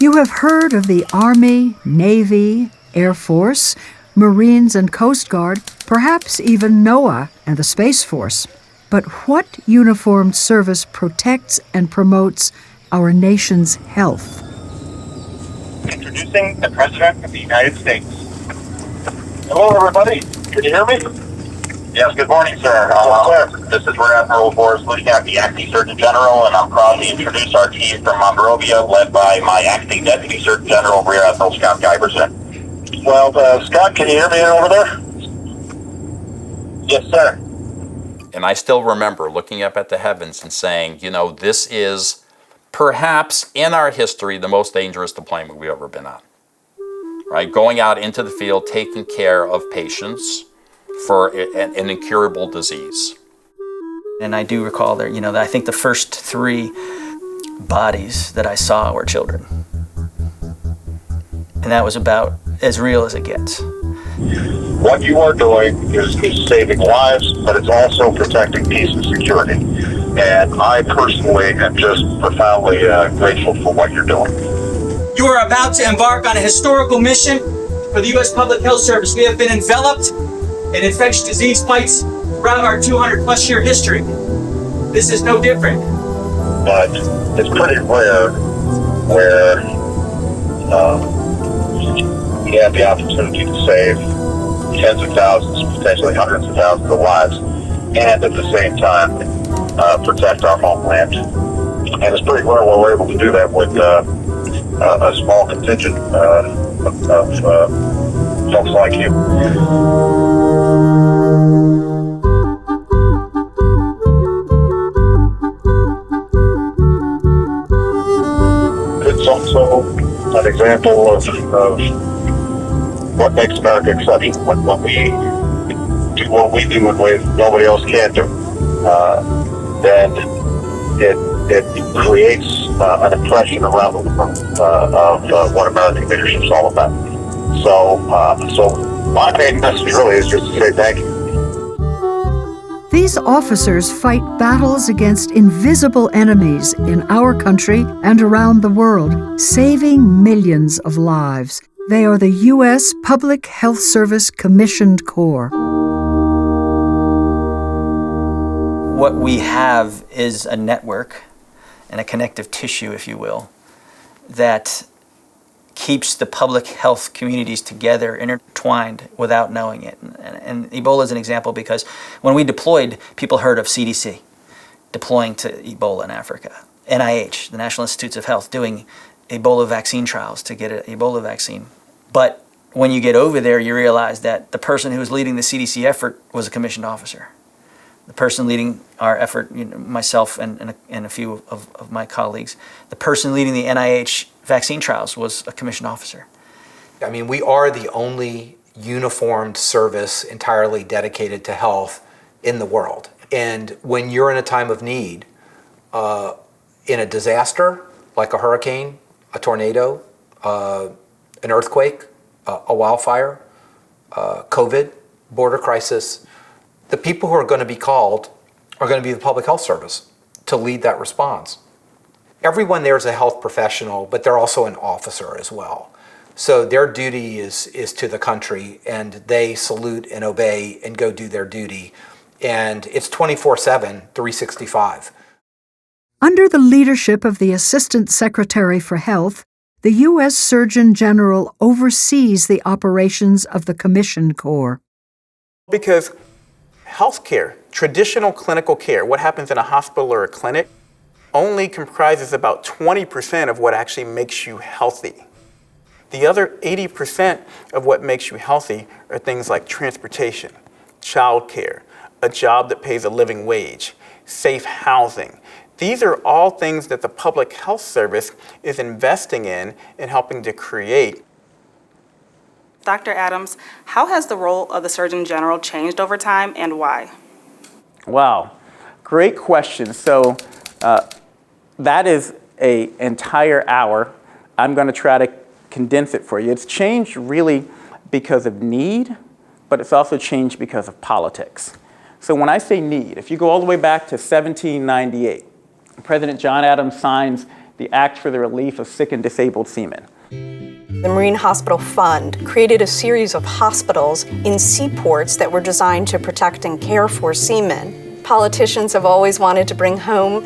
You have heard of the Army, Navy, Air Force, Marines and Coast Guard, perhaps even NOAA and the Space Force. But what uniformed service protects and promotes our nation's health? Introducing the President of the United States. Hello, everybody. Can you hear me? Yes, good morning, sir. This is Rear Admiral Forrest looking at the Acting Surgeon General, and I'm proud to introduce our team from Monrovia, led by my Acting Deputy Surgeon General, Rear Admiral Scott Giberson. Well, Scott, can you hear me over there? Yes, sir. And I still remember looking up at the heavens and saying, you know, this is perhaps in our history the most dangerous deployment we've ever been on. Right? Going out into the field, taking care of patients for an incurable disease. And I do recall there, that I think the first 3 bodies that I saw were children. And that was about as real as it gets. What you are doing is saving lives, but it's also protecting peace and security. And I personally am just profoundly grateful for what you're doing. You are about to embark on a historical mission for the U.S. Public Health Service. We have been enveloped in infectious disease fights throughout our 200-plus year history. This is no different. But it's pretty rare where you have the opportunity to save tens of thousands, potentially hundreds of thousands of lives, and at the same time protect our homeland. And it's pretty rare when we're able to do that with a small contingent of folks like you. It's also an example of what makes America exceptional. When we do what we do in ways nobody else can do, then it creates an impression around the world of what American leadership is all about. So my main message really is just to say thank you. These officers fight battles against invisible enemies in our country and around the world, saving millions of lives. They are the U.S. Public Health Service Commissioned Corps. What we have is a network and a connective tissue, if you will, that keeps the public health communities together, intertwined without knowing it. And Ebola is an example because when we deployed, people heard of CDC deploying to Ebola in Africa, NIH, the National Institutes of Health, doing Ebola vaccine trials to get an Ebola vaccine. But when you get over there, you realize that the person who was leading the CDC effort was a commissioned officer. The person leading our effort, myself and a few of my colleagues, the person leading the NIH vaccine trials was a commissioned officer. I mean, we are the only uniformed service entirely dedicated to health in the world. And when you're in a time of need, in a disaster, like a hurricane, a tornado, an earthquake, a wildfire, COVID, border crisis, the people who are going to be called are going to be the public health service to lead that response. Everyone there is a health professional, but they're also an officer as well. So their duty is to the country, and they salute and obey and go do their duty. And it's 24/7, 365. Under the leadership of the Assistant Secretary for Health, the U.S. Surgeon General oversees the operations of the Commissioned Corps. Because healthcare, traditional clinical care, what happens in a hospital or a clinic, only comprises about 20% of what actually makes you healthy. The other 80% of what makes you healthy are things like transportation, childcare, a job that pays a living wage, safe housing. These are all things that the Public Health Service is investing in and helping to create. Dr. Adams, how has the role of the Surgeon General changed over time and why? Wow, great question. So that is an entire hour. I'm going to try to condense it for you. It's changed really because of need, but it's also changed because of politics. So when I say need, if you go all the way back to 1798, President John Adams signs the the Act for the Relief of Sick and Disabled Seamen. The Marine Hospital Fund created a series of hospitals in seaports that were designed to protect and care for seamen. Politicians have always wanted to bring home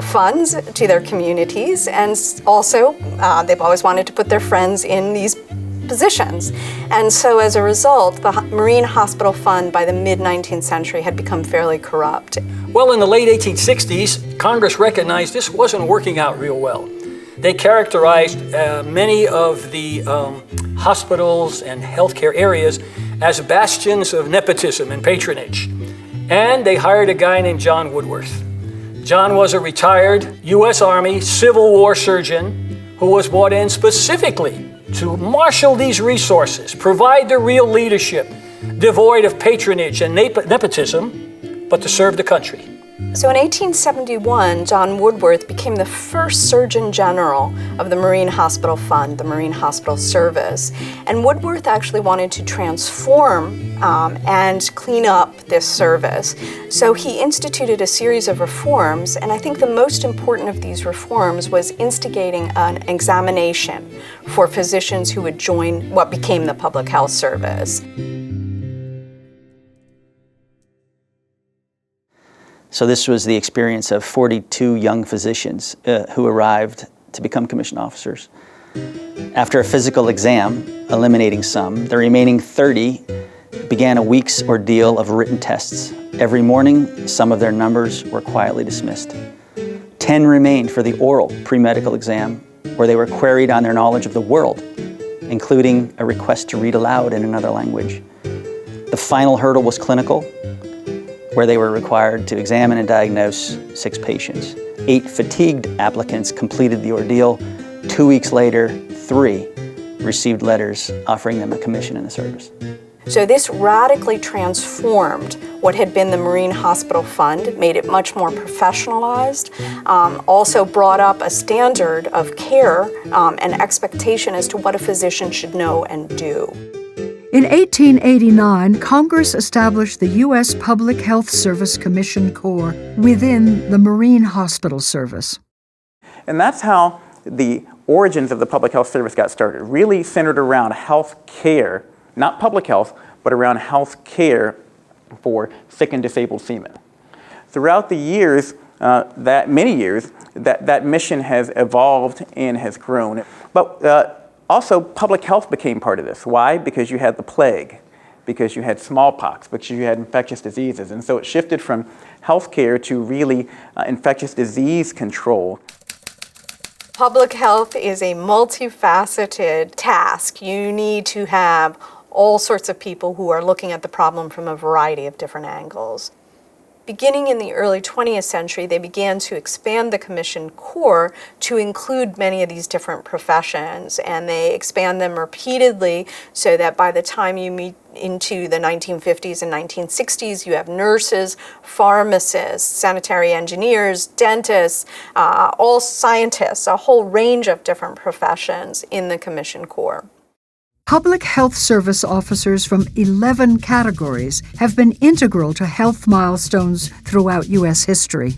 funds to their communities, and also they've always wanted to put their friends in these positions. And so as a result, the Marine Hospital Fund by the mid-19th century had become fairly corrupt. Well, in the late 1860s, Congress recognized this wasn't working out real well. They characterized many of the hospitals and healthcare areas as bastions of nepotism and patronage. And they hired a guy named John Woodworth. John was a retired U.S. Army Civil War surgeon who was brought in specifically to marshal these resources, provide the real leadership, devoid of patronage and nepotism, but to serve the country. So in 1871, John Woodworth became the first Surgeon General of the Marine Hospital Fund, the Marine Hospital Service. And Woodworth actually wanted to transform and clean up this service. So he instituted a series of reforms, and I think the most important of these reforms was instigating an examination for physicians who would join what became the Public Health Service. So this was the experience of 42 young physicians who arrived to become commissioned officers. After a physical exam, eliminating some, the remaining 30 began a week's ordeal of written tests. Every morning, some of their numbers were quietly dismissed. 10 remained for the oral pre-medical exam, where they were queried on their knowledge of the world, including a request to read aloud in another language. The final hurdle was clinical, where they were required to examine and diagnose 6 patients. 8 fatigued applicants completed the ordeal. 2 weeks later, 3 received letters offering them a commission in the service. So this radically transformed what had been the Marine Hospital Fund, made it much more professionalized, also brought up a standard of care and expectation as to what a physician should know and do. In 1889, Congress established the U.S. Public Health Service Commission Corps within the Marine Hospital Service. And that's how the origins of the Public Health Service got started, really centered around health care, not public health, but around health care for sick and disabled seamen. Throughout the years, that mission has evolved and has grown. But also, public health became part of this. Why? Because you had the plague, because you had smallpox, because you had infectious diseases. And so it shifted from healthcare to really infectious disease control. Public health is a multifaceted task. You need to have all sorts of people who are looking at the problem from a variety of different angles. Beginning in the early 20th century, they began to expand the Commission Corps to include many of these different professions, and they expand them repeatedly so that by the time you meet into the 1950s and 1960s, you have nurses, pharmacists, sanitary engineers, dentists, all scientists, a whole range of different professions in the Commission Corps. Public health service officers from 11 categories have been integral to health milestones throughout U.S. history.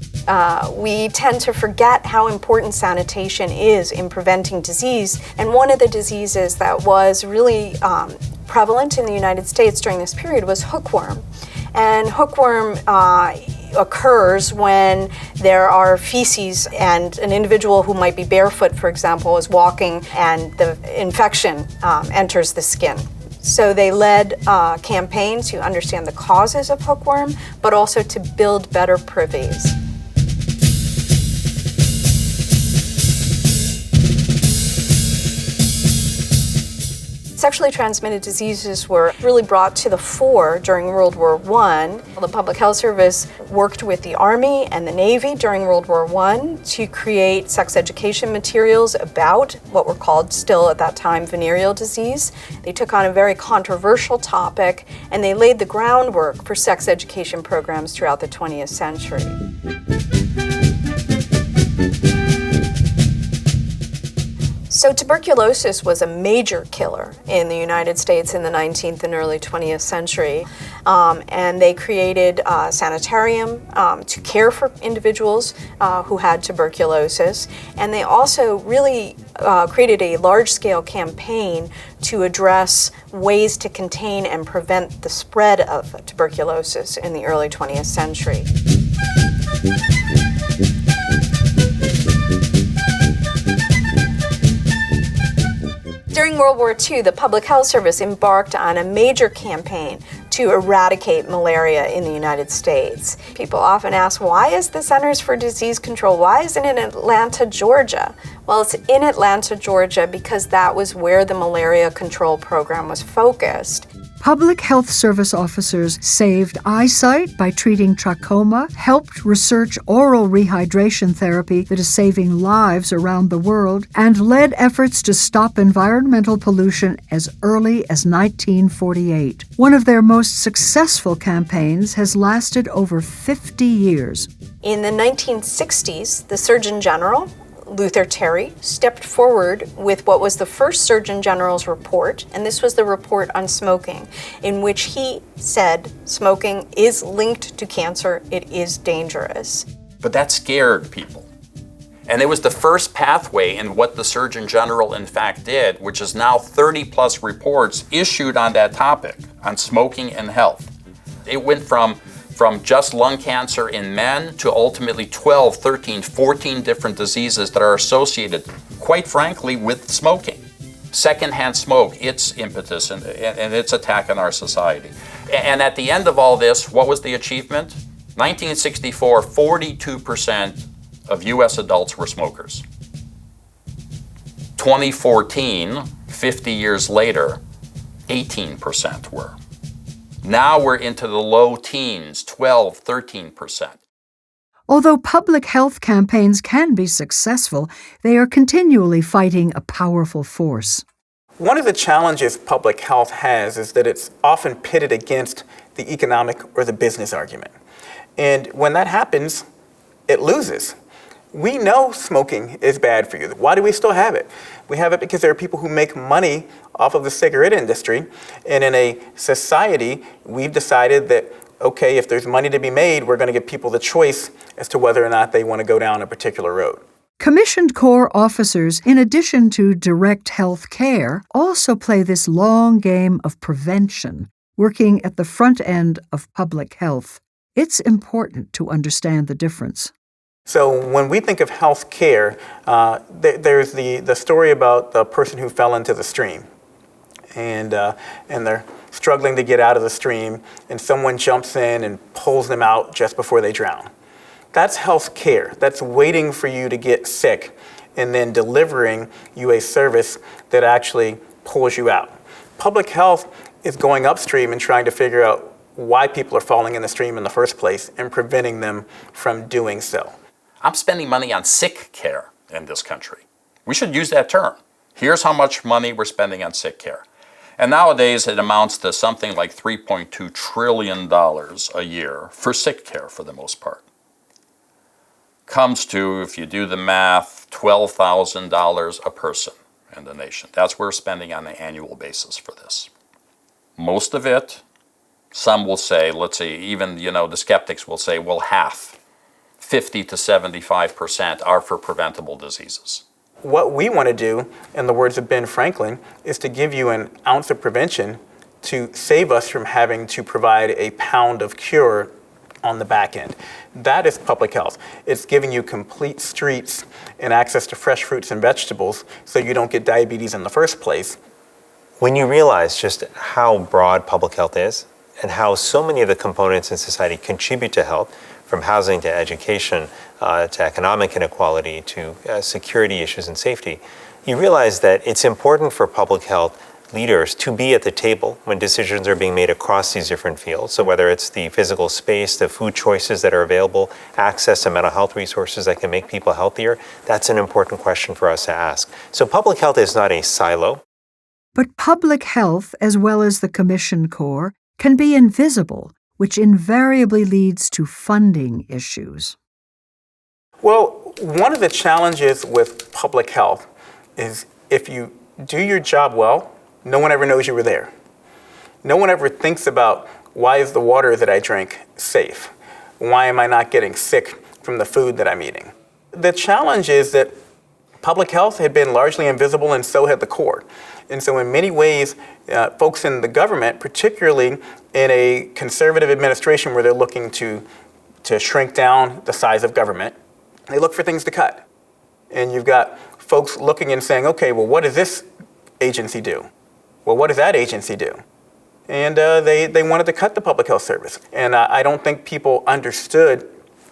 We tend to forget how important sanitation is in preventing disease, and one of the diseases that was really prevalent in the United States during this period was hookworm. And hookworm occurs when there are feces and an individual who might be barefoot, for example, is walking and the infection enters the skin. So they led campaigns to understand the causes of hookworm, but also to build better privies. Sexually transmitted diseases were really brought to the fore during World War I. The Public Health Service worked with the Army and the Navy during World War I to create sex education materials about what were called still at that time venereal disease. They took on a very controversial topic and they laid the groundwork for sex education programs throughout the 20th century. So tuberculosis was a major killer in the United States in the 19th and early 20th century. And they created a sanitarium to care for individuals who had tuberculosis. And they also really created a large-scale campaign to address ways to contain and prevent the spread of tuberculosis in the early 20th century. During World War II, the Public Health Service embarked on a major campaign to eradicate malaria in the United States. People often ask, why is the Centers for Disease Control, why isn't it in Atlanta, Georgia? Well, it's in Atlanta, Georgia because that was where the malaria control program was focused. Public health service officers saved eyesight by treating trachoma, helped research oral rehydration therapy that is saving lives around the world, and led efforts to stop environmental pollution as early as 1948. One of their most successful campaigns has lasted over 50 years. In the 1960s, the Surgeon General, Luther Terry, stepped forward with what was the first Surgeon General's report, and this was the report on smoking, in which he said smoking is linked to cancer, it is dangerous. But that scared people. And it was the first pathway in what the Surgeon General in fact did, which is now 30 plus reports issued on that topic, on smoking and health. It went from just lung cancer in men to ultimately 12, 13, 14 different diseases that are associated, quite frankly, with smoking. Secondhand smoke, its impetus and its attack on our society. And at the end of all this, what was the achievement? 1964, 42% of US adults were smokers. 2014, 50 years later, 18% were. Now we're into the low teens, 12, 13%. Although public health campaigns can be successful, they are continually fighting a powerful force. One of the challenges public health has is that it's often pitted against the economic or the business argument. And when that happens, it loses. We know smoking is bad for you. Why do we still have it? We have it because there are people who make money off of the cigarette industry. And in a society, we've decided that, okay, if there's money to be made, we're going to give people the choice as to whether or not they want to go down a particular road. Commissioned Corps officers, in addition to direct health care, also play this long game of prevention, working at the front end of public health. It's important to understand the difference. So when we think of health care, there's the story about the person who fell into the stream. And they're struggling to get out of the stream, and someone jumps in and pulls them out just before they drown. That's health care. That's waiting for you to get sick and then delivering you a service that actually pulls you out. Public health is going upstream and trying to figure out why people are falling in the stream in the first place and preventing them from doing so. I'm spending money on sick care in this country. We should use that term. Here's how much money we're spending on sick care. And nowadays it amounts to something like $3.2 trillion a year for sick care for the most part. Comes to, if you do the math, $12,000 a person in the nation. That's what we're spending on an annual basis for this. Most of it, some will say, let's say, even, the skeptics will say, well, half, 50 to 75% are for preventable diseases. What we want to do, in the words of Ben Franklin, is to give you an ounce of prevention to save us from having to provide a pound of cure on the back end. That is public health. It's giving you complete streets and access to fresh fruits and vegetables so you don't get diabetes in the first place. When you realize just how broad public health is and how so many of the components in society contribute to health, from housing to education, to economic inequality, to security issues and safety, you realize that it's important for public health leaders to be at the table when decisions are being made across these different fields. So whether it's the physical space, the food choices that are available, access to mental health resources that can make people healthier, that's an important question for us to ask. So public health is not a silo. But public health, as well as the Commissioned Corps, can be invisible, which invariably leads to funding issues. Well, one of the challenges with public health is if you do your job well, no one ever knows you were there. No one ever thinks about, why is the water that I drink safe? Why am I not getting sick from the food that I'm eating? The challenge is that public health had been largely invisible, and so had the court. And so in many ways, folks in the government, particularly in a conservative administration where they're looking to shrink down the size of government, they look for things to cut. And you've got folks looking and saying, okay, well, what does this agency do? Well, what does that agency do? And they wanted to cut the public health service. And I don't think people understood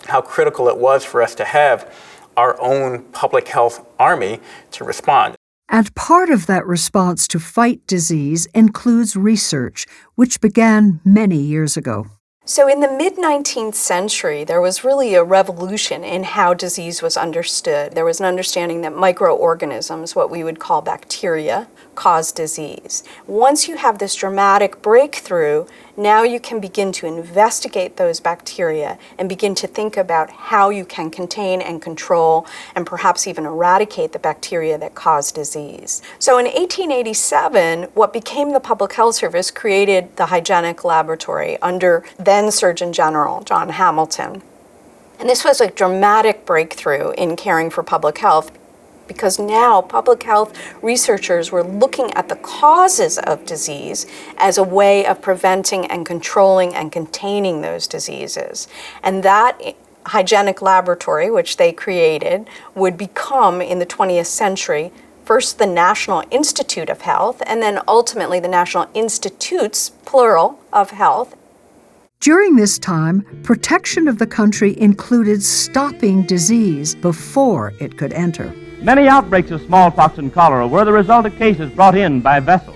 how critical it was for us to have our own public health army to respond. And part of that response to fight disease includes research, which began many years ago. So in the mid-19th century, there was really a revolution in how disease was understood. There was an understanding that microorganisms, what we would call bacteria, cause disease. Once you have this dramatic breakthrough, now you can begin to investigate those bacteria and begin to think about how you can contain and control and perhaps even eradicate the bacteria that cause disease. So in 1887, what became the Public Health Service created the Hygienic Laboratory under then Surgeon General John Hamilton. And this was a dramatic breakthrough in caring for public health, because now public health researchers were looking at the causes of disease as a way of preventing and controlling and containing those diseases. And that hygienic laboratory, which they created, would become, in the 20th century, first the National Institute of Health, and then ultimately the National Institutes, plural, of Health. During this time, protection of the country included stopping disease before it could enter. Many outbreaks of smallpox and cholera were the result of cases brought in by vessels.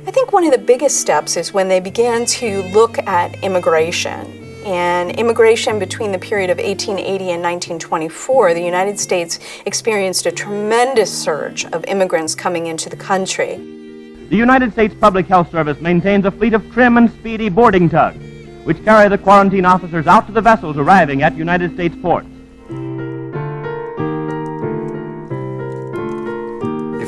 I think one of the biggest steps is when they began to look at immigration. And immigration between the period of 1880 and 1924, the United States experienced a tremendous surge of immigrants coming into the country. The United States Public Health Service maintains a fleet of trim and speedy boarding tugs, which carry the quarantine officers out to the vessels arriving at United States ports.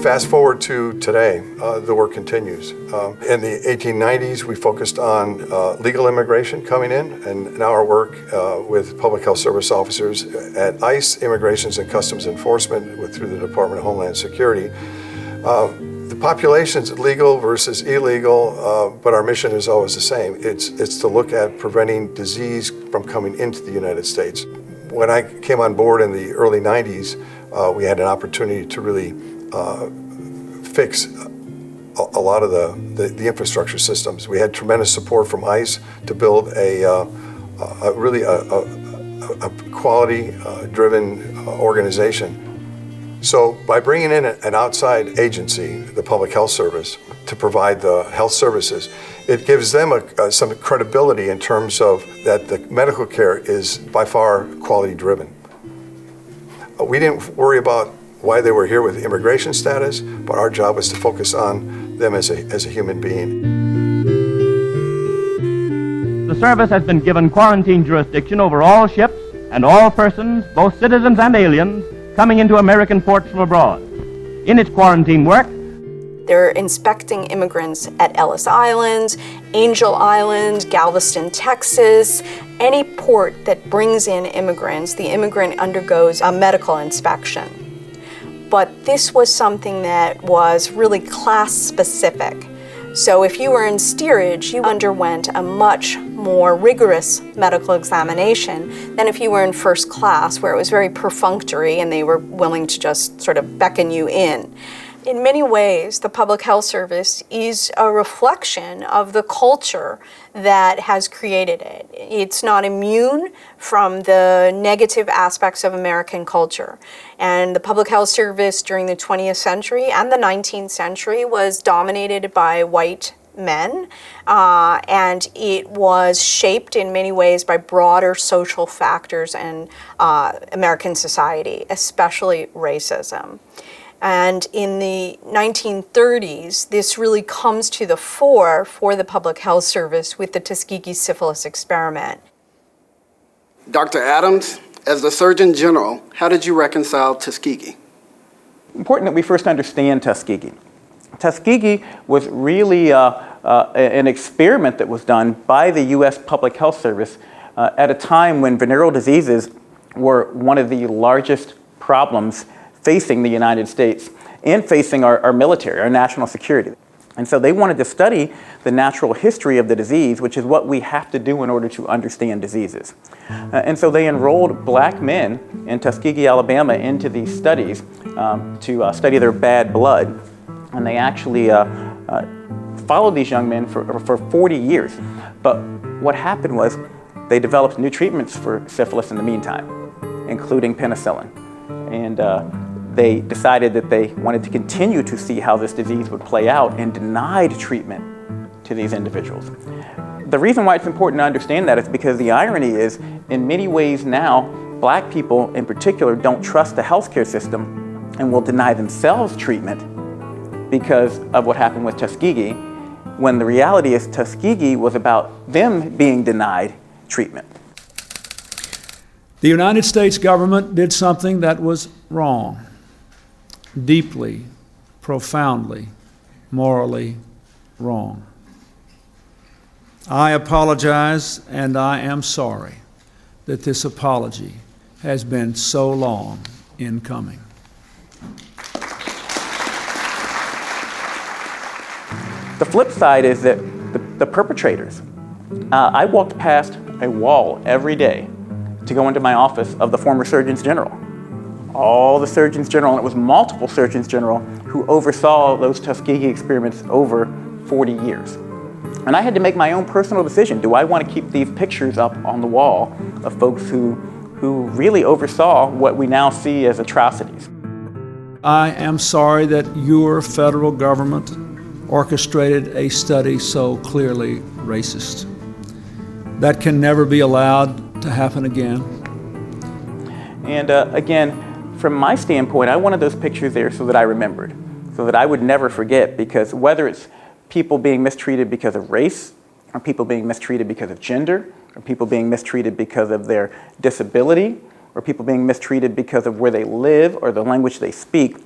Fast forward to today, the work continues. In the 1890s, we focused on legal immigration coming in, and now our work with public health service officers at ICE, Immigrations and Customs Enforcement, through the Department of Homeland Security. The population's legal versus illegal, but our mission is always the same. It's to look at preventing disease from coming into the United States. When I came on board in the early 90s, we had an opportunity to really fix a lot of the infrastructure systems. We had tremendous support from ICE to build a quality-driven organization. So by bringing in an outside agency, the Public Health Service, to provide the health services, it gives them some credibility in terms of that the medical care is by far quality-driven. We didn't worry about why they were here with immigration status, but our job was to focus on them as a human being. The service has been given quarantine jurisdiction over all ships and all persons, both citizens and aliens, coming into American ports from abroad. In its quarantine work, they're inspecting immigrants at Ellis Island, Angel Island, Galveston, Texas. Any port that brings in immigrants, the immigrant undergoes a medical inspection. But this was something that was really class-specific. So if you were in steerage, you underwent a much more rigorous medical examination than if you were in first class, where it was very perfunctory and they were willing to just sort of beckon you in. In many ways, the Public Health Service is a reflection of the culture that has created it. It's not immune from the negative aspects of American culture. And the Public Health Service during the 20th century and the 19th century was dominated by white men, and it was shaped in many ways by broader social factors in American society, especially racism. And in the 1930s, this really comes to the fore for the Public Health Service with the Tuskegee syphilis experiment. Dr. Adams, as the Surgeon General, how did you reconcile Tuskegee? important that we first understand Tuskegee. Tuskegee was really an experiment that was done by the U.S. Public Health Service at a time when venereal diseases were one of the largest problems facing the United States and facing our military, our national security. And so they wanted to study the natural history of the disease, which is what we have to do in order to understand diseases. And so they enrolled black men in Tuskegee, Alabama into these studies to study their bad blood. And they actually followed these young men for 40 years. But what happened was they developed new treatments for syphilis in the meantime, including penicillin. And they decided that they wanted to continue to see how this disease would play out and denied treatment to these individuals. The reason why it's important to understand that is because the irony is, in many ways now, black people in particular don't trust the healthcare system and will deny themselves treatment because of what happened with Tuskegee, when the reality is Tuskegee was about them being denied treatment. The United States government did something that was wrong, deeply, profoundly, morally wrong. I apologize, and I am sorry that this apology has been so long in coming. The flip side is that the perpetrators, I walked past a wall every day to go into my office of the former Surgeons General. All the Surgeons General, and it was multiple Surgeons General who oversaw those Tuskegee experiments over 40 years. And I had to make my own personal decision. Do I want to keep these pictures up on the wall of folks who really oversaw what we now see as atrocities? I am sorry that your federal government orchestrated a study so clearly racist. That can never be allowed to happen again. And again, from my standpoint, I wanted those pictures there so that I remembered, so that I would never forget, because whether it's people being mistreated because of race, or people being mistreated because of gender, or people being mistreated because of their disability, or people being mistreated because of where they live or the language they speak,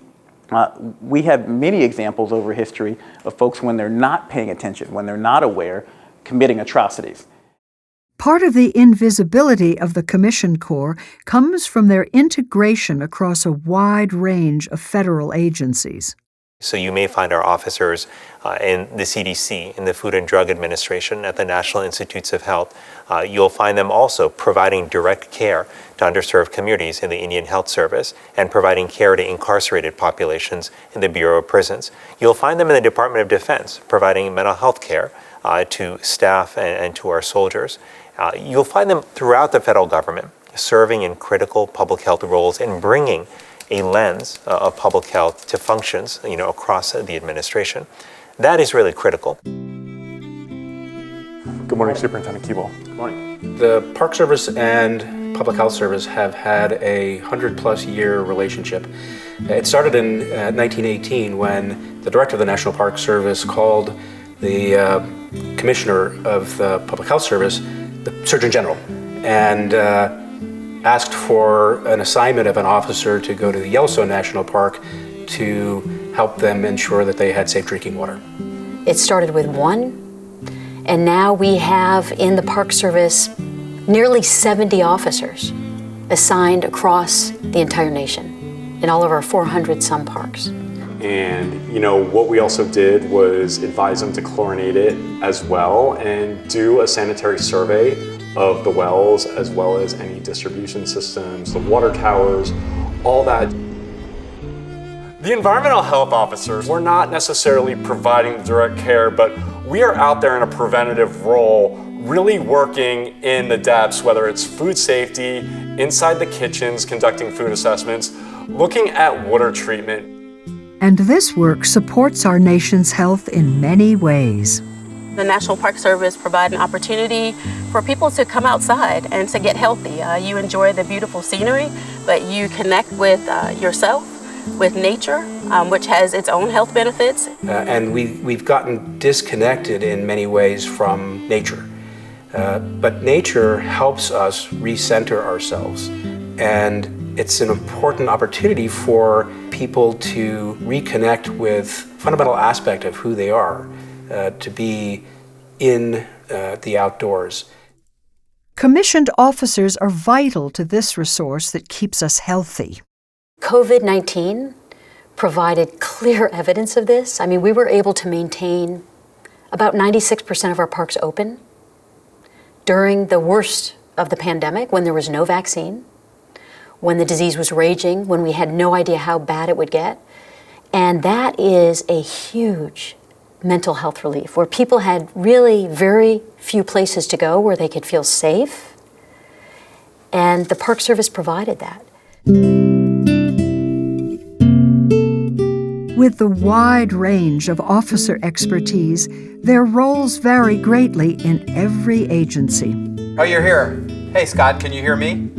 we have many examples over history of folks, when they're not paying attention, when they're not aware, committing atrocities. Part of the invisibility of the Commission Corps comes from their integration across a wide range of federal agencies. So you may find our officers in the CDC, in the Food and Drug Administration, at the National Institutes of Health. You'll find them also providing direct care to underserved communities in the Indian Health Service and providing care to incarcerated populations in the Bureau of Prisons. You'll find them in the Department of Defense, providing mental health care to staff and to our soldiers. You'll find them throughout the federal government, serving in critical public health roles and bringing a lens of public health to functions, across the administration. That is really critical. Good morning, Superintendent Keeble. Good morning. The Park Service and Public Health Service have had a 100-plus year relationship. It started in 1918 when the director of the National Park Service called the commissioner of the Public Health Service the Surgeon General, and asked for an assignment of an officer to go to the Yellowstone National Park to help them ensure that they had safe drinking water. It started with one, and now we have in the Park Service nearly 70 officers assigned across the entire nation in all of our 400-some parks. And what we also did was advise them to chlorinate it as well and do a sanitary survey of the wells, as well as any distribution systems, the water towers, all that. The environmental health officers, we're not necessarily providing direct care, but we are out there in a preventative role, really working in the depths, whether it's food safety, inside the kitchens, conducting food assessments, looking at water treatment. And this work supports our nation's health in many ways. The National Park Service provides an opportunity for people to come outside and to get healthy. You enjoy the beautiful scenery, but you connect with yourself, with nature, which has its own health benefits. And we've gotten disconnected in many ways from nature. But nature helps us recenter ourselves. And it's an important opportunity for people to reconnect with fundamental aspect of who they are, to be in the outdoors. Commissioned officers are vital to this resource that keeps us healthy. COVID-19 provided clear evidence of this. I mean, we were able to maintain about 96% of our parks open during the worst of the pandemic, when there was no vaccine, when the disease was raging, when we had no idea how bad it would get. And that is a huge mental health relief, where people had really very few places to go where they could feel safe. And the Park Service provided that. With the wide range of officer expertise, their roles vary greatly in every agency. Oh, you're here. Hey, Scott, can you hear me?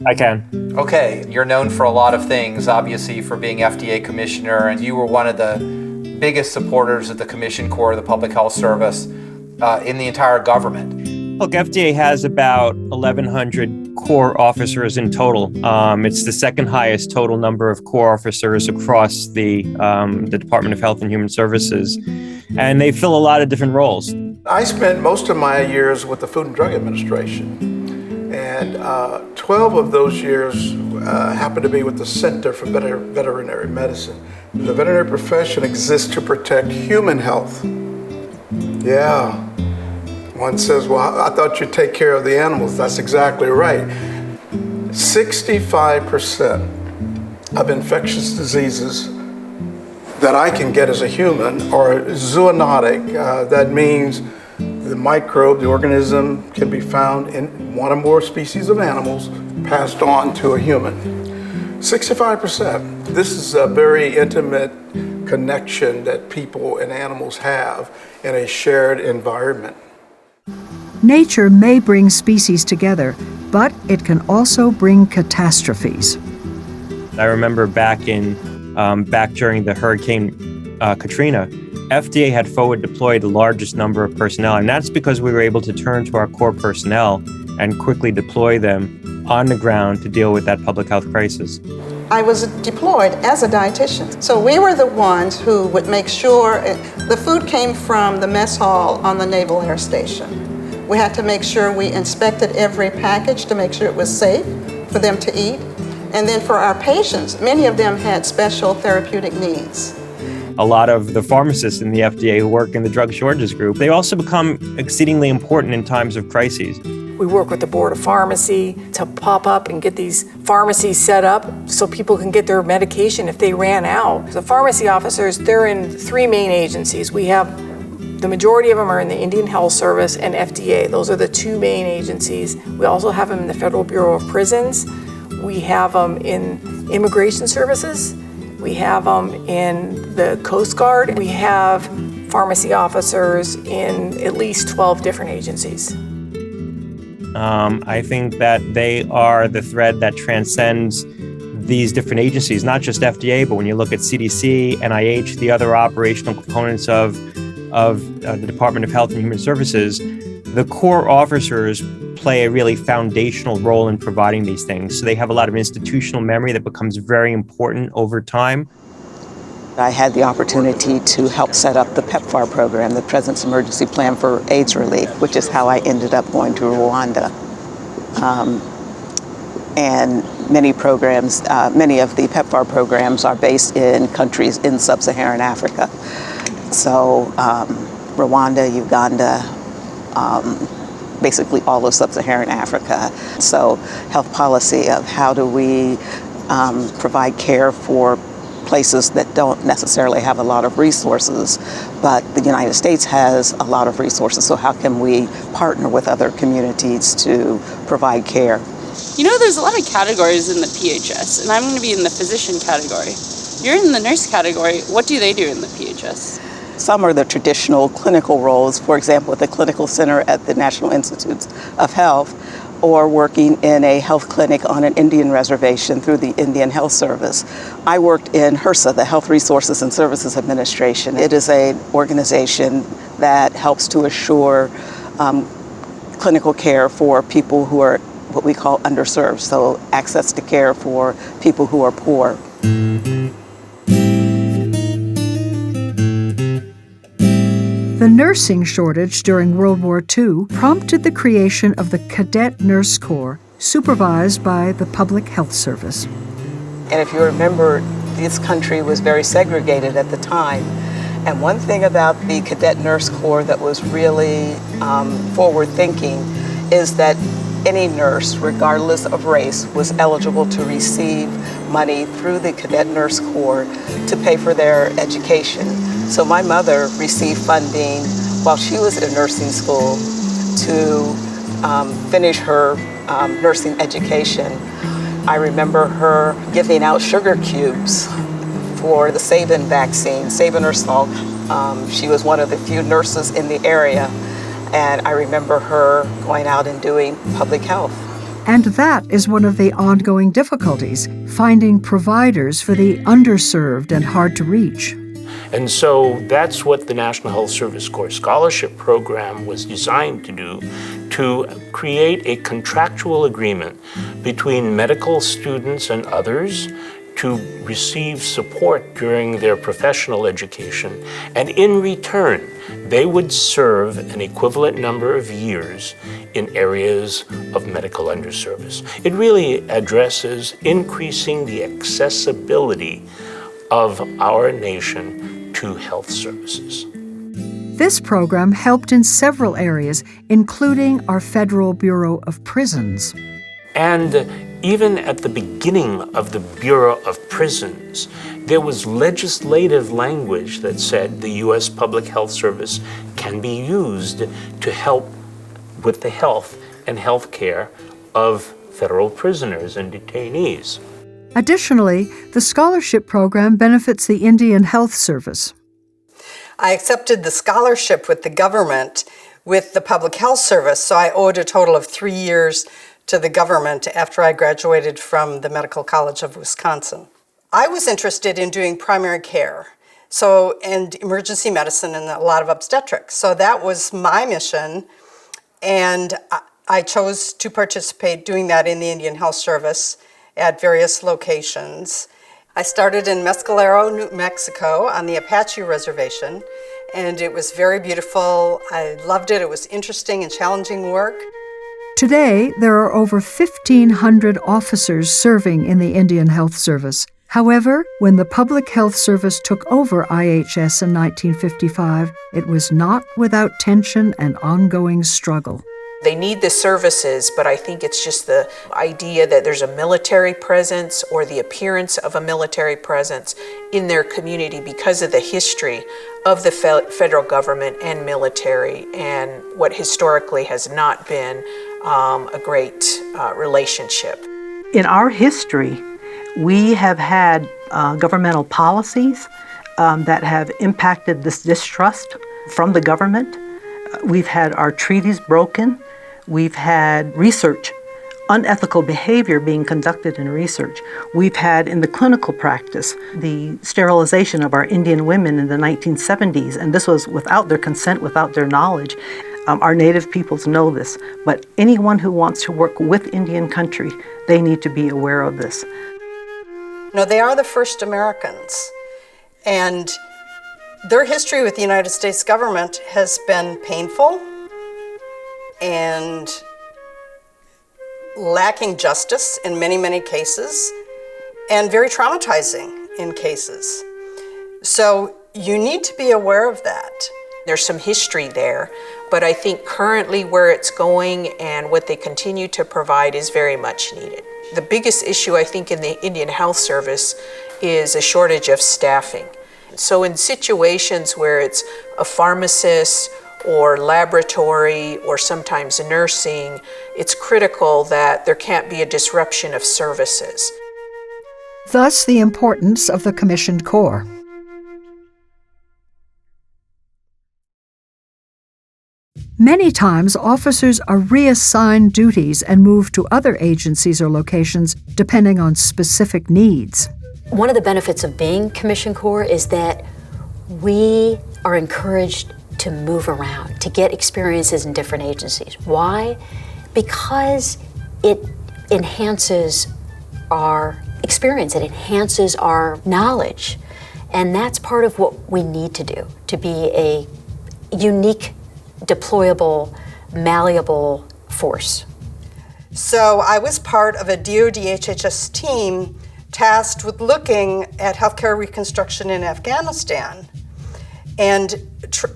I can. Okay, you're known for a lot of things, obviously for being FDA commissioner, and you were one of the biggest supporters of the Commission Corps of the Public Health Service in the entire government. Look, FDA has about 1,100 Corps officers in total. It's the second highest total number of Corps officers across the Department of Health and Human Services, and they fill a lot of different roles. I spent most of my years with the Food and Drug Administration, and 12 of those years happened to be with the Center for Veterinary Medicine. The veterinary profession exists to protect human health. Yeah. One says, well, I thought you'd take care of the animals. That's exactly right. 65% of infectious diseases that I can get as a human are zoonotic. That means the microbe, the organism, can be found in one or more species of animals passed on to a human. 65%. This is a very intimate connection that people and animals have in a shared environment. Nature may bring species together, but it can also bring catastrophes. I remember back during the Hurricane Katrina, FDA had forward deployed the largest number of personnel, and that's because we were able to turn to our core personnel and quickly deploy them on the ground to deal with that public health crisis. I was deployed as a dietitian. So we were the ones who would make sure the food came from the mess hall on the Naval Air Station. We had to make sure we inspected every package to make sure it was safe for them to eat. And then for our patients, many of them had special therapeutic needs. A lot of the pharmacists in the FDA who work in the drug shortages group, they also become exceedingly important in times of crises. We work with the Board of Pharmacy to pop up and get these pharmacies set up so people can get their medication if they ran out. The pharmacy officers, they're in 3 main agencies. We have, the majority of them are in the Indian Health Service and FDA. Those are the 2 main agencies. We also have them in the Federal Bureau of Prisons. We have them in Immigration Services. We have them in the Coast Guard. We have pharmacy officers in at least 12 different agencies. I think that they are the thread that transcends these different agencies, not just FDA, but when you look at CDC, NIH, the other operational components of the Department of Health and Human Services, the core officers play a really foundational role in providing these things. So they have a lot of institutional memory that becomes very important over time. I had the opportunity to help set up the PEPFAR program, the President's Emergency Plan for AIDS Relief, which is how I ended up going to Rwanda. And many programs, many of the PEPFAR programs are based in countries in sub-Saharan Africa. So Rwanda, Uganda, basically all of sub-Saharan Africa. So health policy of how do we provide care for places that don't necessarily have a lot of resources, but the United States has a lot of resources, so how can we partner with other communities to provide care? You know, there's a lot of categories in the PHS, and I'm going to be in the physician category. You're in the nurse category. What do they do in the PHS? Some are the traditional clinical roles, for example, at the clinical center at the National Institutes of Health, or working in a health clinic on an Indian reservation through the Indian Health Service. I worked in HRSA, the Health Resources and Services Administration. It is an organization that helps to assure clinical care for people who are what we call underserved, so access to care for people who are poor. nursing shortage during World War II prompted the creation of the Cadet Nurse Corps, supervised by the Public Health Service. And if you remember, this country was very segregated at the time. And one thing about the Cadet Nurse Corps that was really forward-thinking is that any nurse, regardless of race, was eligible to receive money through the Cadet Nurse Corps to pay for their education. So my mother received funding while she was in nursing school to finish her nursing education. I remember her giving out sugar cubes for the Sabin vaccine, Sabin or Salk. She was one of the few nurses in the area, and I remember her going out and doing public health. And that is one of the ongoing difficulties, finding providers for the underserved and hard to reach. And so that's what the National Health Service Corps Scholarship Program was designed to do, to create a contractual agreement between medical students and others to receive support during their professional education, and in return, they would serve an equivalent number of years in areas of medical underservice. It really addresses increasing the accessibility of our nation to health services. This program helped in several areas, including our Federal Bureau of Prisons. And even at the beginning of the Bureau of Prisons, there was legislative language that said the U.S. Public Health Service can be used to help with the health and health care of federal prisoners and detainees. Additionally, the scholarship program benefits the Indian Health Service. I accepted the scholarship with the government with the Public Health Service, so I owed a total of 3 years to the government after I graduated from the Medical College of Wisconsin. I was interested in doing primary care, and emergency medicine and a lot of obstetrics. So that was my mission, and I chose to participate doing that in the Indian Health Service at various locations. I started in Mescalero, New Mexico on the Apache Reservation, and it was very beautiful. I loved it. It was interesting and challenging work. Today, there are over 1,500 officers serving in the Indian Health Service. However, when the Public Health Service took over IHS in 1955, it was not without tension and ongoing struggle. They need the services, but I think it's just the idea that there's a military presence or the appearance of a military presence in their community because of the history of the federal government and military and what historically has not been a great relationship. In our history, we have had governmental policies that have impacted this distrust from the government. We've had our treaties broken. We've had research, unethical behavior being conducted in research. We've had in the clinical practice the sterilization of our Indian women in the 1970s, and this was without their consent, without their knowledge. Our native peoples know this, but anyone who wants to work with Indian country, they need to be aware of this. No, they are the first Americans, and their history with the United States government has been painful and lacking justice in many, many cases, and very traumatizing in cases. So you need to be aware of that. There's some history there, but I think currently where it's going and what they continue to provide is very much needed. The biggest issue I think in the Indian Health Service is a shortage of staffing. So in situations where it's a pharmacist or laboratory or sometimes nursing, it's critical that there can't be a disruption of services. Thus, the importance of the Commissioned Corps. Many times, officers are reassigned duties and moved to other agencies or locations depending on specific needs. One of the benefits of being Commissioned Corps is that we are encouraged to move around, to get experiences in different agencies. Why? Because it enhances our experience, it enhances our knowledge. And that's part of what we need to do, to be a unique, deployable, malleable force? So I was part of a DoD HHS team tasked with looking at healthcare reconstruction in Afghanistan, and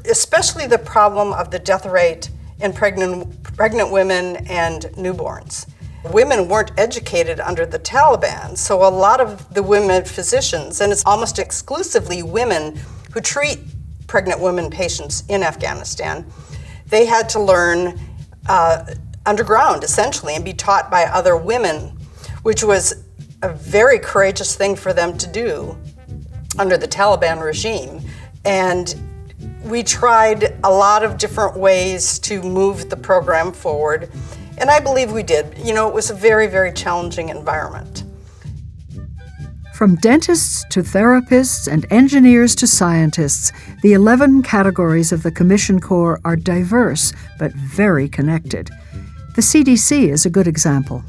especially the problem of the death rate in pregnant women and newborns. Women weren't educated under the Taliban, so a lot of the women physicians, and it's almost exclusively women who treat pregnant women patients in Afghanistan, they had to learn underground, essentially, and be taught by other women, which was a very courageous thing for them to do under the Taliban regime. And we tried a lot of different ways to move the program forward, and I believe we did. You know, it was a very, very challenging environment. From dentists to therapists and engineers to scientists, the 11 categories of the Commission Corps are diverse but very connected. The CDC is a good example.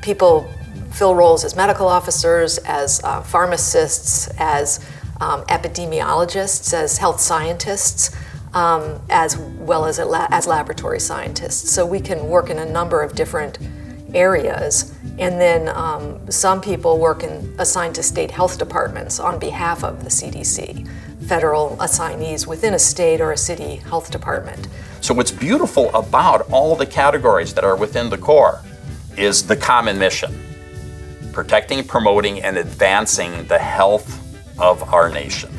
People fill roles as medical officers, as pharmacists, as epidemiologists, as health scientists, as well as laboratory scientists. So we can work in a number of different areas. And then some people work assigned to state health departments on behalf of the CDC, federal assignees within a state or a city health department. So what's beautiful about all the categories that are within the Corps is the common mission: protecting, promoting, and advancing the health of our nation.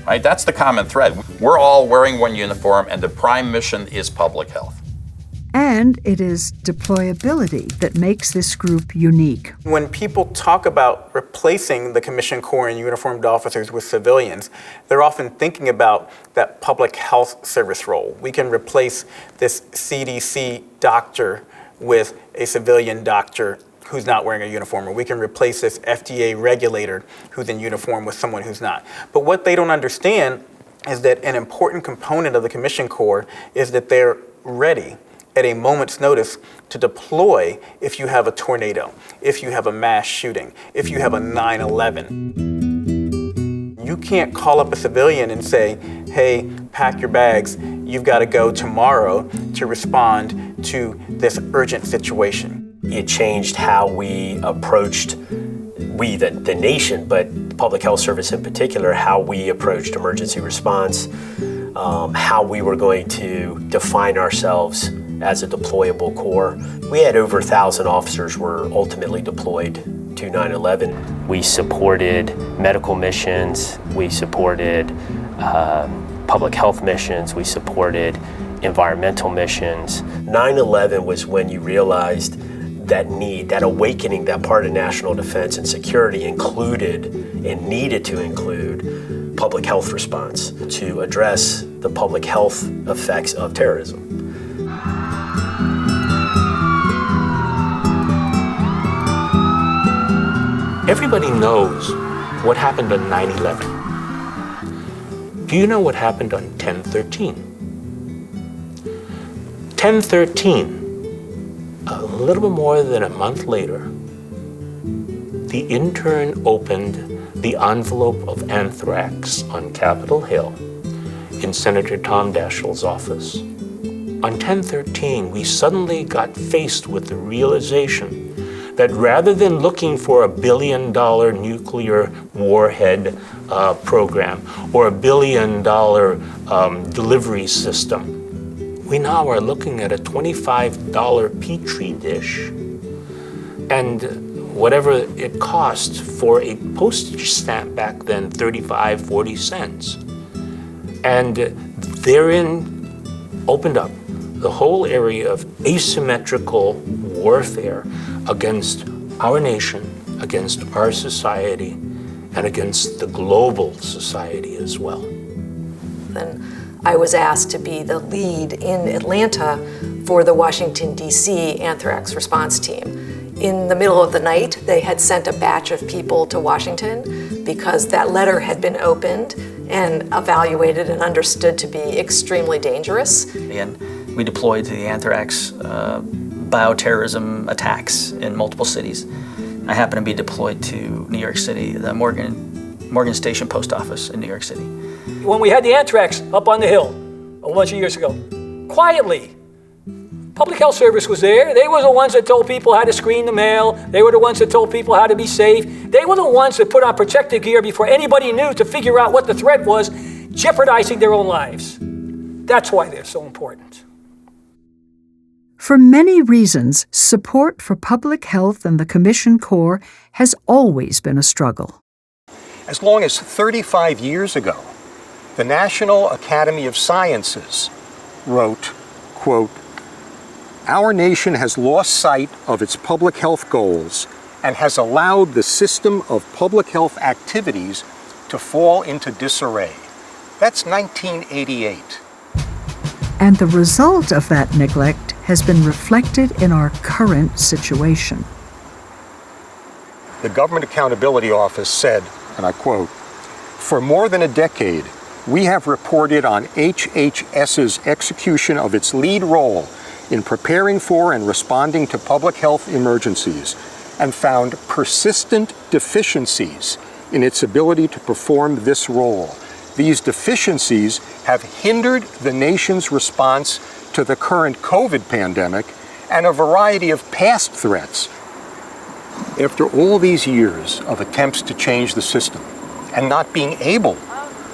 Right? That's the common thread. We're all wearing one uniform, and the prime mission is public health. And it is deployability that makes this group unique. When people talk about replacing the Commissioned Corps and uniformed officers with civilians, they're often thinking about that public health service role. We can replace this CDC doctor with a civilian doctor who's not wearing a uniform, or we can replace this FDA regulator who's in uniform with someone who's not. But what they don't understand is that an important component of the Commissioned Corps is that they're ready at a moment's notice to deploy if you have a tornado, if you have a mass shooting, if you have a 9/11. You can't call up a civilian and say, hey, pack your bags, you've got to go tomorrow to respond to this urgent situation. It changed how we approached, the nation, but the Public Health Service in particular, how we approached emergency response, how we were going to define ourselves as a deployable corps. We had over 1,000 officers were ultimately deployed to 9/11. We supported medical missions, we supported public health missions, we supported environmental missions. 9/11 was when you realized that need, that awakening, that part of national defense and security included and needed to include public health response to address the public health effects of terrorism. Everybody knows what happened on 9/11. Do you know what happened on 10/13? 10/13, a little bit more than a month later, the intern opened the envelope of anthrax on Capitol Hill in Senator Tom Daschle's office. On 10/13, we suddenly got faced with the realization that rather than looking for $1 billion nuclear warhead program or $1 billion delivery system, we now are looking at a $25 Petri dish and whatever it cost for a postage stamp back then, 35, 40 cents. And therein opened up the whole area of asymmetrical warfare against our nation, against our society, and against the global society as well. Then I was asked to be the lead in Atlanta for the Washington, D.C. anthrax response team. In the middle of the night, they had sent a batch of people to Washington because that letter had been opened and evaluated and understood to be extremely dangerous. And we deployed to the anthrax bioterrorism attacks in multiple cities. I happened to be deployed to New York City, the Morgan Station Post Office in New York City. When we had the anthrax up on the hill a bunch of years ago, quietly, Public Health Service was there. They were the ones that told people how to screen the mail. They were the ones that told people how to be safe. They were the ones that put on protective gear before anybody knew to figure out what the threat was, jeopardizing their own lives. That's why they're so important. For many reasons, support for public health and the Commission Corps has always been a struggle. As long as 35 years ago, the National Academy of Sciences wrote, quote, "Our nation has lost sight of its public health goals and has allowed the system of public health activities to fall into disarray." That's 1988. And the result of that neglect has been reflected in our current situation. The Government Accountability Office said, and I quote, "For more than a decade, we have reported on HHS's execution of its lead role in preparing for and responding to public health emergencies and found persistent deficiencies in its ability to perform this role. These deficiencies have hindered the nation's response to the current COVID pandemic and a variety of past threats." After all these years of attempts to change the system and not being able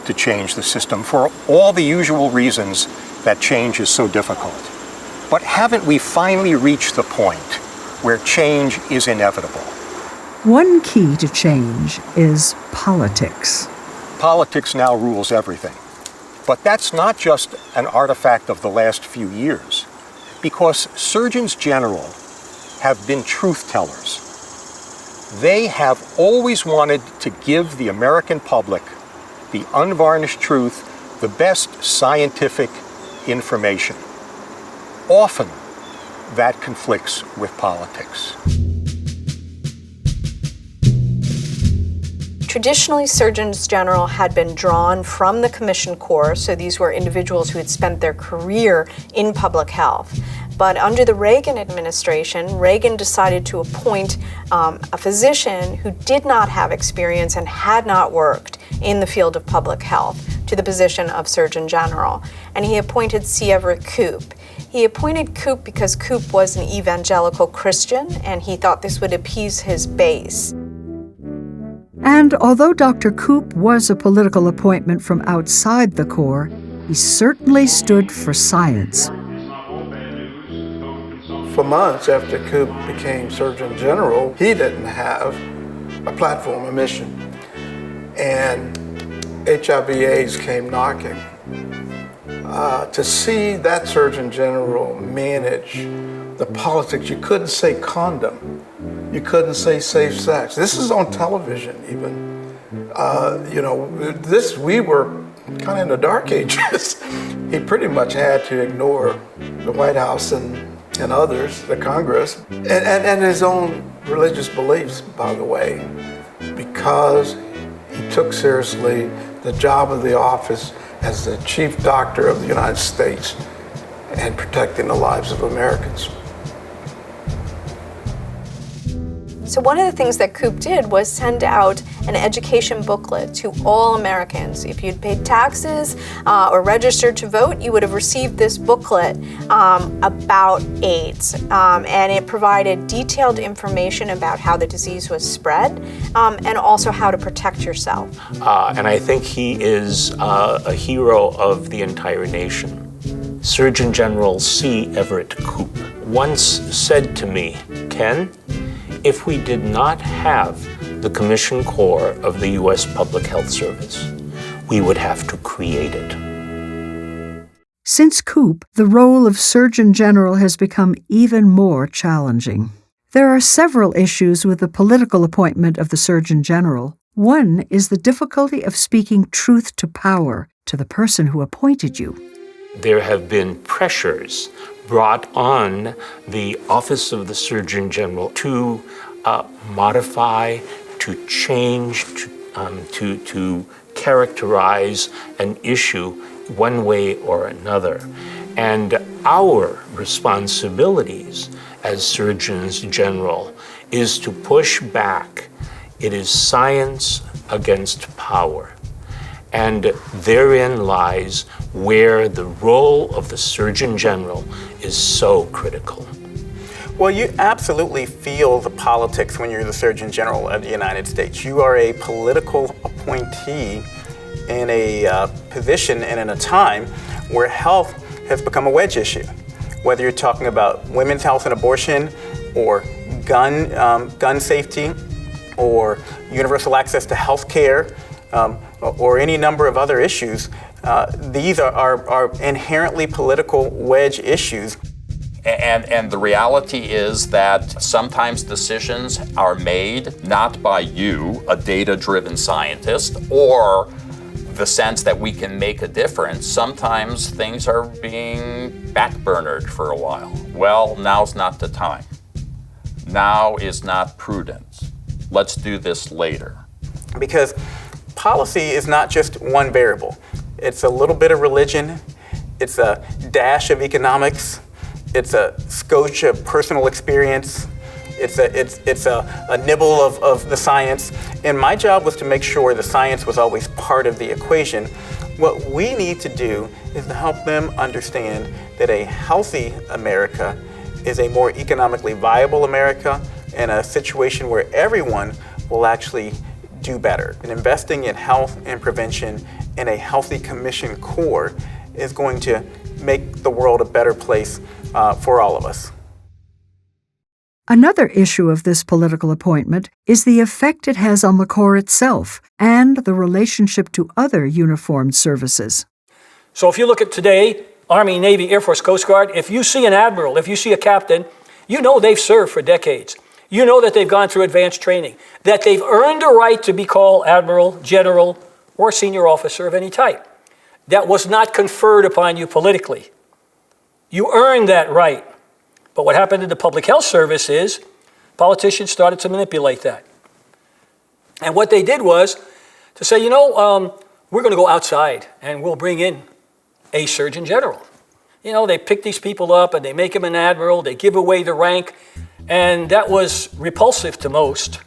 to change the system for all the usual reasons that change is so difficult, but haven't we finally reached the point where change is inevitable? One key to change is politics. Politics now rules everything. But that's not just an artifact of the last few years, because surgeons general have been truth tellers. They have always wanted to give the American public the unvarnished truth, the best scientific information. Often, that conflicts with politics. Traditionally, surgeons general had been drawn from the Commission Corps, so these were individuals who had spent their career in public health. But under the Reagan administration, Reagan decided to appoint a physician who did not have experience and had not worked in the field of public health to the position of Surgeon General. And he appointed C. Everett Koop. He appointed Koop because Koop was an evangelical Christian, and he thought this would appease his base. And although Dr. Koop was a political appointment from outside the Corps, he certainly stood for science. For months after Koop became Surgeon General, he didn't have a platform, a mission. And HIV/AIDS came knocking. To see that Surgeon General manage the politics, you couldn't say condom. You couldn't say safe sex. This is on television even. We were kind of in the dark ages. He pretty much had to ignore the White House and others, the Congress, and his own religious beliefs, by the way, because he took seriously the job of the office as the chief doctor of the United States and protecting the lives of Americans. So one of the things that Koop did was send out an education booklet to all Americans. If you'd paid taxes or registered to vote, you would have received this booklet about AIDS. And it provided detailed information about how the disease was spread and also how to protect yourself. And I think he is a hero of the entire nation. Surgeon General C. Everett Koop once said to me, "Ken, if we did not have the Commission Corps of the U.S. Public Health Service, we would have to create it." Since Koop, the role of Surgeon General has become even more challenging. There are several issues with the political appointment of the Surgeon General. One is the difficulty of speaking truth to power to the person who appointed you. There have been pressures brought on the Office of the Surgeon General to modify, to change, to characterize an issue one way or another. And our responsibilities as Surgeons General is to push back. It is science against power. And therein lies where the role of the Surgeon General is so critical. Well, you absolutely feel the politics when you're the Surgeon General of the United States. You are a political appointee in a position and in a time where health has become a wedge issue. Whether you're talking about women's health and abortion, or gun safety, or universal access to health care, or any number of other issues, these are inherently political wedge issues. And the reality is that sometimes decisions are made not by you, a data-driven scientist, or the sense that we can make a difference. Sometimes things are being backburnered for a while. Well, now's not the time. Now is not prudent. Let's do this later. Because policy is not just one variable. It's a little bit of religion, it's a dash of economics, it's a scotch of personal experience, it's a nibble of the science. And my job was to make sure the science was always part of the equation. What we need to do is to help them understand that a healthy America is a more economically viable America, and a situation where everyone will actually do better. And investing in health and prevention in a healthy commission core is going to make the world a better place for all of us. Another issue of this political appointment is the effect it has on the Corps itself and the relationship to other uniformed services. So if you look at today, Army, Navy, Air Force, Coast Guard, if you see an admiral, if you see a captain, you know they've served for decades. You know that they've gone through advanced training, that they've earned a right to be called admiral, general, or senior officer of any type. That was not conferred upon you politically. You earned that right. But what happened in the public health service is politicians started to manipulate that. And what they did was to say, we're going to go outside and we'll bring in a Surgeon General. They pick these people up and they make them an admiral, they give away the rank, and that was repulsive to most.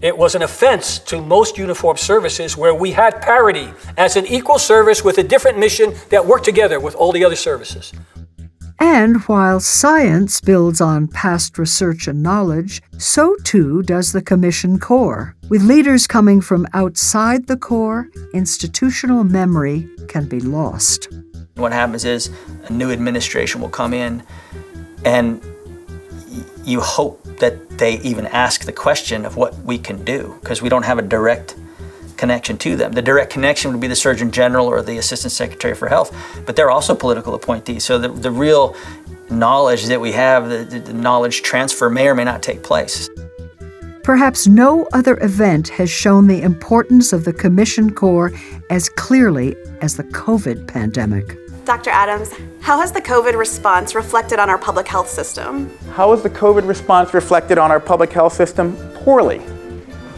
It was an offense to most uniformed services where we had parity as an equal service with a different mission that worked together with all the other services. And while science builds on past research and knowledge, so too does the Commission Corps. With leaders coming from outside the Corps, institutional memory can be lost. What happens is a new administration will come in, and you hope that they even ask the question of what we can do, because we don't have a direct connection to them. The direct connection would be the Surgeon General or the Assistant Secretary for Health, but they're also political appointees. So the real knowledge that we have, the knowledge transfer may or may not take place. Perhaps no other event has shown the importance of the Commission Corps as clearly as the COVID pandemic. Dr. Adams, how has the COVID response reflected on our public health system? How is the COVID response reflected on our public health system? Poorly.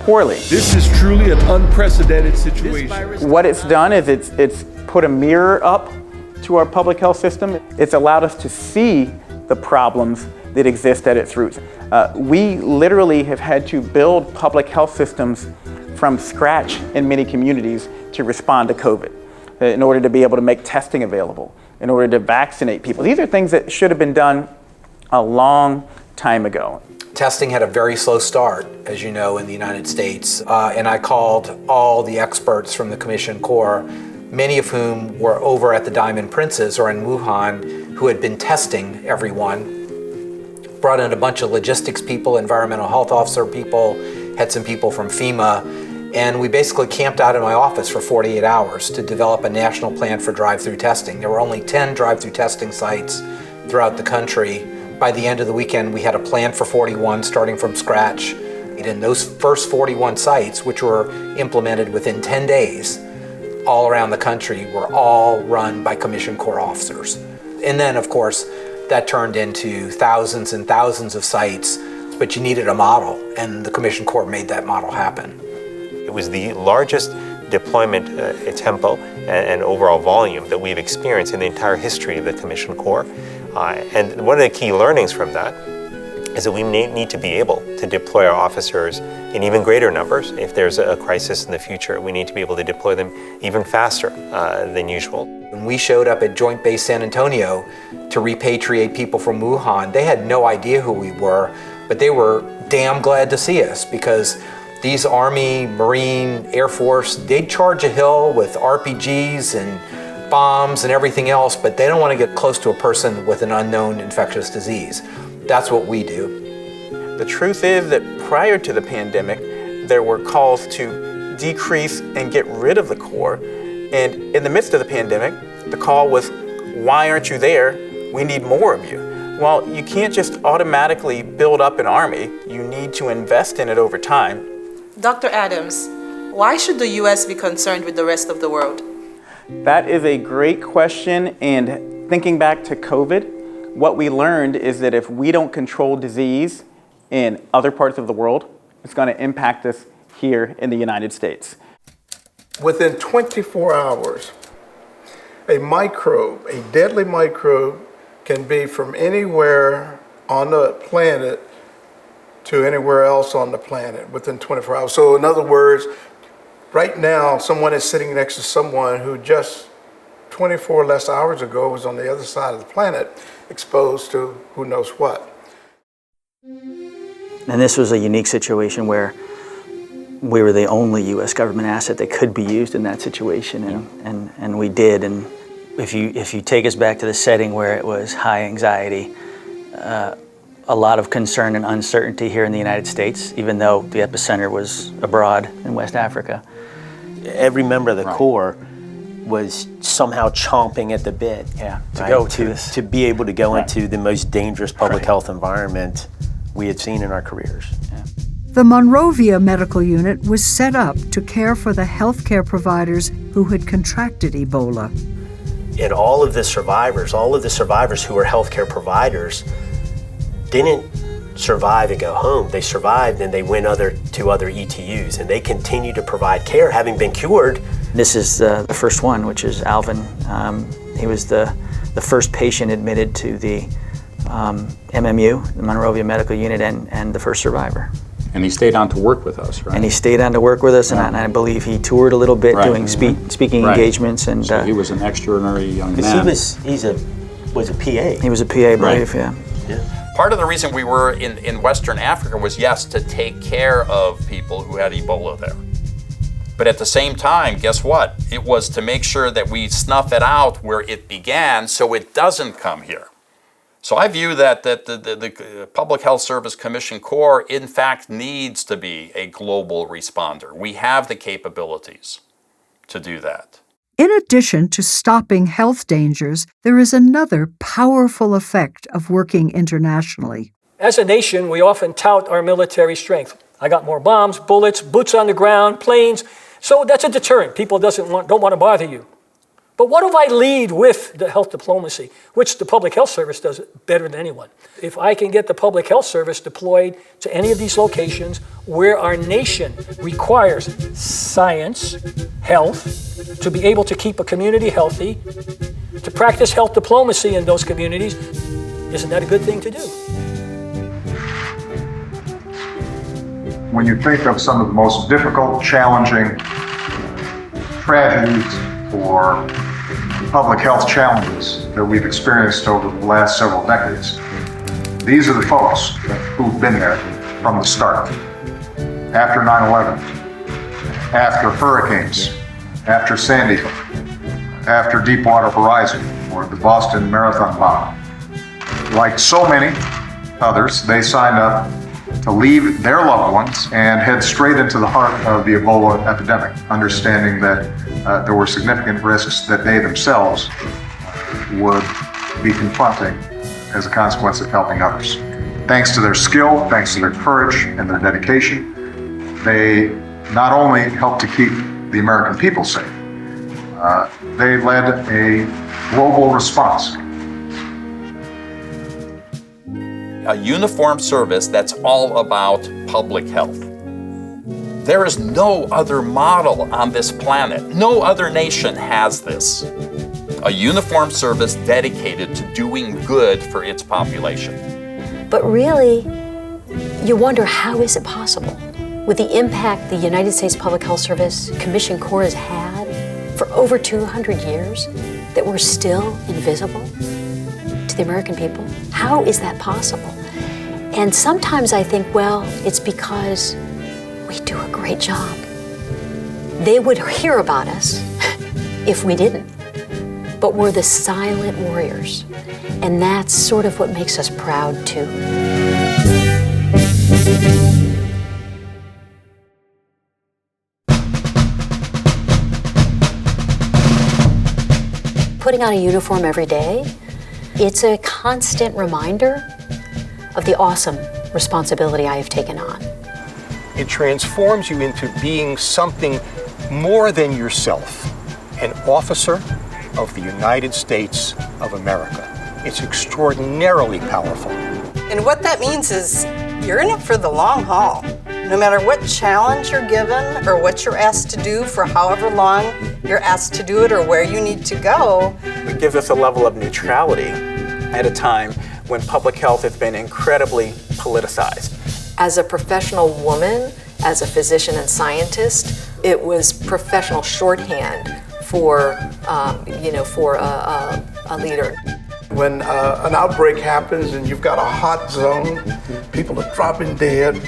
This is truly an unprecedented situation. What it's done is it's put a mirror up to our public health system. It's allowed us to see the problems that exist at its roots. We literally have had to build public health systems from scratch in many communities to respond to COVID, in order to be able to make testing available, in order to vaccinate people. These are things that should have been done a long time ago. Testing had a very slow start, as you know, in the United States, and I called all the experts from the Commission Corps, many of whom were over at the Diamond Princess or in Wuhan, who had been testing everyone. Brought in a bunch of logistics people, environmental health officer people, had some people from FEMA, and we basically camped out in my office for 48 hours to develop a national plan for drive-through testing. There were only 10 drive-through testing sites throughout the country. By the end of the weekend, we had a plan for 41, starting from scratch. And those first 41 sites, which were implemented within 10 days, all around the country, were all run by Commission Corps officers. And then, of course, that turned into thousands and thousands of sites, but you needed a model, and the Commission Corps made that model happen. It was the largest deployment tempo and overall volume that we've experienced in the entire history of the Commission Corps. And one of the key learnings from that is that we need to be able to deploy our officers in even greater numbers. If there's a crisis in the future, we need to be able to deploy them even faster than usual. When we showed up at Joint Base San Antonio to repatriate people from Wuhan, they had no idea who we were, but they were damn glad to see us, because these Army, Marine, Air Force, they'd charge a hill with RPGs and bombs and everything else, but they don't want to get close to a person with an unknown infectious disease. That's what we do. The truth is that prior to the pandemic, there were calls to decrease and get rid of the Corps. And in the midst of the pandemic, the call was, why aren't you there? We need more of you. Well, you can't just automatically build up an army. You need to invest in it over time. Dr. Adams, why should the U.S. be concerned with the rest of the world? That is a great question. And thinking back to COVID, what we learned is that if we don't control disease in other parts of the world, it's going to impact us here in the United States. Within 24 hours, a microbe, a deadly microbe, can be from anywhere on the planet to anywhere else on the planet within 24 hours. So in other words, right now, someone is sitting next to someone who just 24 less hours ago was on the other side of the planet, exposed to who knows what. And this was a unique situation where we were the only U.S. government asset that could be used in that situation, and we did. And if you take us back to the setting where it was high anxiety, a lot of concern and uncertainty here in the United States, even though the epicenter was abroad in West Africa. Every member of the Corps was somehow chomping at the bit to be able to go into the most dangerous public health environment we had seen in our careers. The Monrovia Medical Unit was set up to care for the healthcare providers who had contracted Ebola. And all of the survivors who were healthcare providers didn't survive and go home. They survived and they went to other ETUs, and they continue to provide care, having been cured. This is the first one, which is Alvin. He was the first patient admitted to the MMU, the Monrovia Medical Unit, and the first survivor. And he stayed on to work with us, right? And he stayed on to work with us, and I believe he toured a little bit doing speaking engagements. And so he was an extraordinary young man. He was a PA. He was a PA, I believe, yeah. Part of the reason we were in Western Africa was, yes, to take care of people who had Ebola there. But at the same time, guess what? It was to make sure that we snuff it out where it began so it doesn't come here. So I view that the Public Health Service Commission Corps, in fact, needs to be a global responder. We have the capabilities to do that. In addition to stopping health dangers, there is another powerful effect of working internationally. As a nation, we often tout our military strength. I got more bombs, bullets, boots on the ground, planes. So that's a deterrent. People don't want to bother you. But what if I lead with the health diplomacy, which the Public Health Service does better than anyone? If I can get the Public Health Service deployed to any of these locations where our nation requires science, health, to be able to keep a community healthy, to practice health diplomacy in those communities, isn't that a good thing to do? When you think of some of the most difficult, challenging tragedies or public health challenges that we've experienced over the last several decades, these are the folks who've been there from the start. After 9/11, after hurricanes, after Sandy, after Deepwater Horizon, or the Boston Marathon bomb. Like so many others, they signed up to leave their loved ones and head straight into the heart of the Ebola epidemic, understanding that there were significant risks that they themselves would be confronting as a consequence of helping others. Thanks to their skill, thanks to their courage and their dedication, they not only helped to keep the American people safe, they led a global response. A uniformed service that's all about public health. There is no other model on this planet. No other nation has this. A uniformed service dedicated to doing good for its population. But really, You wonder, how is it possible? With the impact the United States Public Health Service Commission Corps has had for over 200 years, that we're still invisible to the American people? How is that possible? And sometimes I think, well, it's because we do a great job. They would hear about us if we didn't. But we're the silent warriors. And that's sort of what makes us proud, too. Putting on a uniform every day, it's a constant reminder of the awesome responsibility I have taken on. It transforms you into being something more than yourself, an officer of the United States of America. It's extraordinarily powerful. And what that means is you're in it for the long haul. No matter what challenge you're given or what you're asked to do for however long you're asked to do it or where you need to go. It gives us a level of neutrality at a time when public health has been incredibly politicized. As a professional woman, as a physician and scientist, it was professional shorthand for, a leader. When an outbreak happens and you've got a hot zone, people are dropping dead,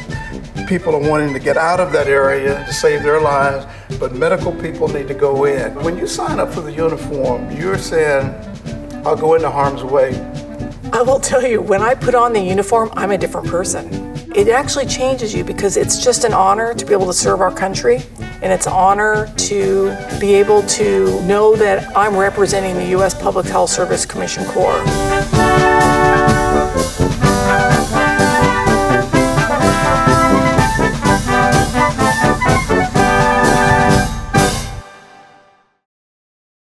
people are wanting to get out of that area to save their lives, but medical people need to go in. When you sign up for the uniform, you're saying, I'll go into harm's way. I will tell you, when I put on the uniform, I'm a different person. It actually changes you because it's just an honor to be able to serve our country, and it's an honor to be able to know that I'm representing the U.S. Public Health Service Commission Corps.